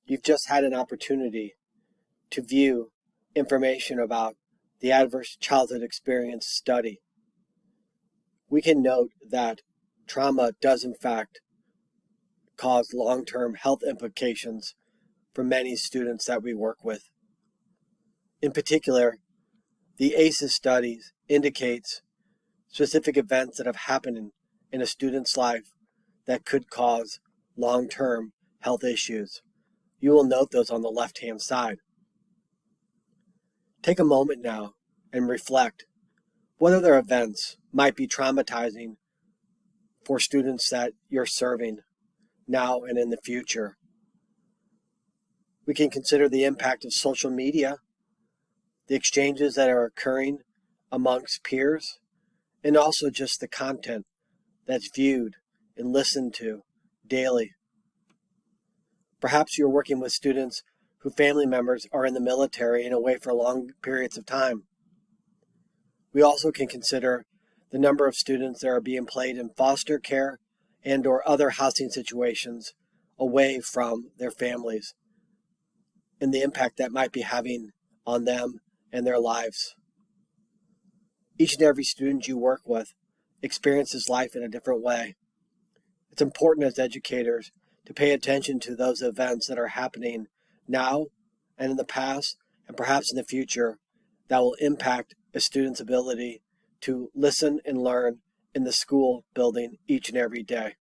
You've just had an opportunity to view information about the Adverse Childhood Experience study. We can note that trauma does in fact cause long-term health implications for many students that we work with. In particular, the ACEs studies indicates specific events that have happened in a student's life that could cause long-term health issues. You will note those on the left-hand side. Take a moment now and reflect. What other events might be traumatizing for students that you're serving now and in the future? We can consider the impact of social media, the exchanges that are occurring amongst peers, and also just the content that's viewed and listened to daily. Perhaps you're working with students whose family members are in the military and away for long periods of time. We also can consider the number of students that are being placed in foster care and or other housing situations away from their families and the impact that might be having on them and their lives. Each and every student you work with experiences life in a different way. It's important as educators to pay attention to those events that are happening now and in the past and perhaps in the future that will impact a student's ability to listen and learn in the school building each and every day.